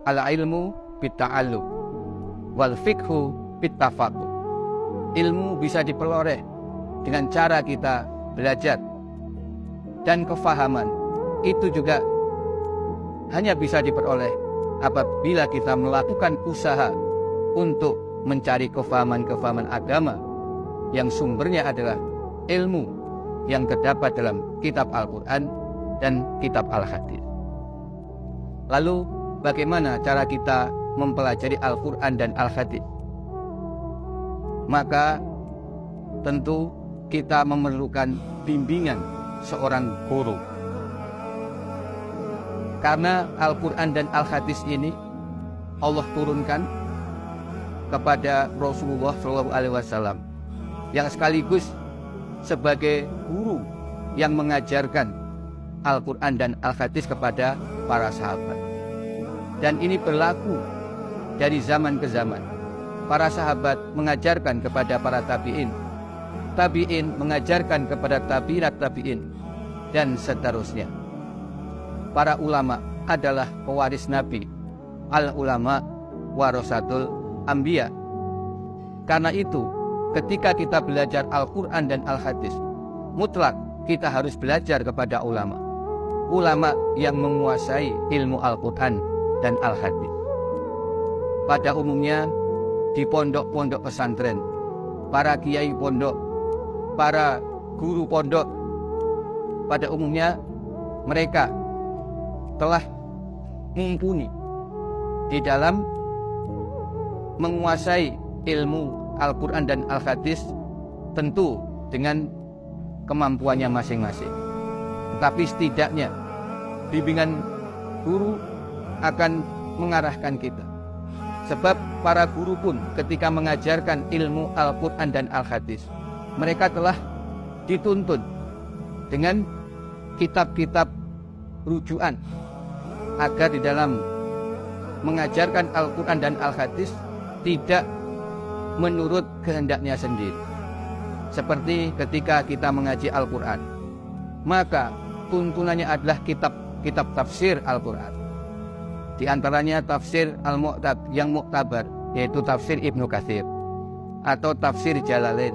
Al-ilmu bitta'allum wal fiqhu bittafaqquh. Ilmu bisa diperoleh dengan cara kita belajar, dan kefahaman itu juga hanya bisa diperoleh apabila kita melakukan usaha untuk mencari kefahaman-kefahaman agama yang sumbernya adalah ilmu yang terdapat dalam kitab Al-Quran dan kitab Al-Hadis. Lalu bagaimana cara kita mempelajari Al-Quran dan Al-Hadis? Maka tentu kita memerlukan bimbingan seorang guru. Karena Al-Quran dan Al-Hadis ini Allah turunkan kepada Rasulullah SAW yang sekaligus sebagai guru yang mengajarkan Al-Quran dan Al-Hadis kepada para sahabat. Dan ini berlaku dari zaman ke zaman. Para sahabat mengajarkan kepada para tabi'in, tabi'in mengajarkan kepada tabi'at tabi'in, dan seterusnya. Para ulama adalah pewaris Nabi. Al-ulama warasatul anbiya. Karena itu, ketika kita belajar Al-Quran dan Al-Hadis, mutlak kita harus belajar kepada ulama. Ulama yang menguasai ilmu Al-Quran dan Al-Hadis. Pada umumnya di pondok-pondok pesantren, para kiai pondok, para guru pondok, pada umumnya mereka telah mumpuni di dalam menguasai ilmu Al-Quran dan Al-Hadis, tentu dengan kemampuannya masing-masing. Tetapi setidaknya bimbingan guru akan mengarahkan kita. Sebab para guru pun ketika mengajarkan ilmu Al-Quran dan Al-Hadis, mereka telah dituntun dengan kitab-kitab rujukan agar di dalam mengajarkan Al-Quran dan Al-Hadis tidak menurut kehendaknya sendiri. Seperti ketika kita mengaji Al-Quran, maka tuntunannya adalah kitab tafsir Al-Quran. Di antaranya tafsir yang muktabar, yaitu tafsir Ibnu Katsir atau tafsir Jalalain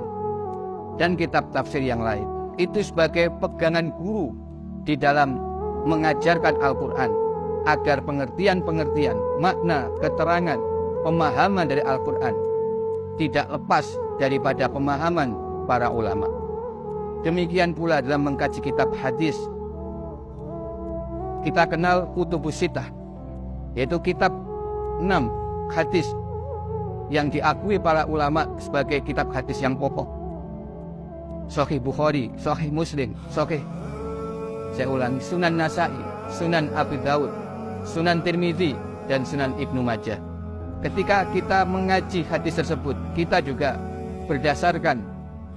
dan kitab tafsir yang lain. Itu sebagai pegangan guru di dalam mengajarkan Al-Quran, agar pengertian-pengertian, makna, keterangan, pemahaman dari Al-Quran tidak lepas daripada pemahaman para ulama. Demikian pula dalam mengkaji kitab hadis. Kita kenal Kutubus Sittah, yaitu kitab 6 hadis yang diakui para ulama sebagai kitab hadis yang pokok. Sahih Bukhari, Sahih Muslim, Sunan Nasai, Sunan Abu Dawud, Sunan Tirmidzi, dan Sunan Ibnu Majah. Ketika kita mengaji hadis tersebut, kita juga berdasarkan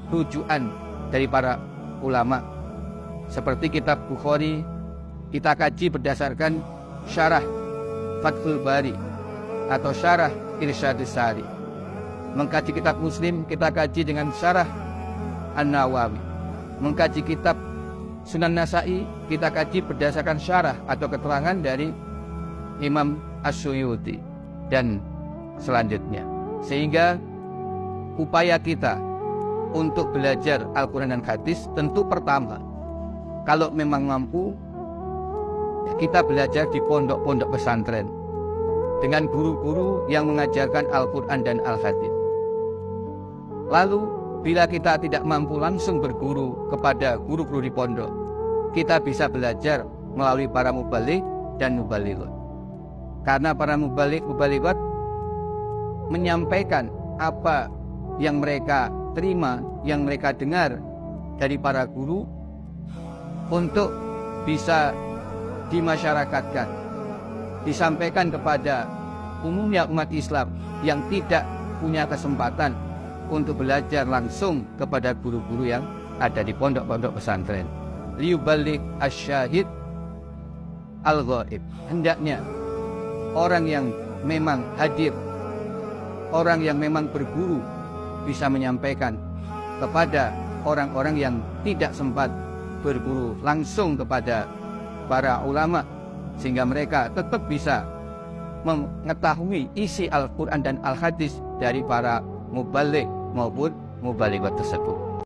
rujukan dari para ulama. Seperti kitab Bukhari, kita kaji berdasarkan syarah Fathul Bari atau syarah Irsyadus Sari. Mengkaji kitab Muslim, kita kaji dengan syarah An-Nawawi. Mengkaji kitab Sunan Nasai, kita kaji berdasarkan syarah atau keterangan dari Imam As-Suyuti dan selanjutnya. Sehingga upaya kita untuk belajar Al-Quran dan Hadis tentu pertama, kalau memang mampu, kita belajar di pondok-pondok pesantren dengan guru-guru yang mengajarkan Al-Quran dan Al-Hadis. Lalu bila kita tidak mampu langsung berguru kepada guru-guru di pondok, kita bisa belajar melalui para mubaligh dan mubalighot. Karena para mubalighat menyampaikan apa yang mereka terima, yang mereka dengar dari para guru untuk bisa dimasyarakatkan, disampaikan kepada umumnya umat Islam yang tidak punya kesempatan untuk belajar langsung kepada guru-guru yang ada di pondok-pondok pesantren. Liyuballigh asyahid al-ghaib. Hendaknya orang yang memang hadir, orang yang memang berguru, bisa menyampaikan kepada orang-orang yang tidak sempat berguru langsung kepada para ulama, sehingga mereka tetap bisa mengetahui isi Al-Quran dan Al-Hadis dari para mubalik maupun mubalighah tersebut.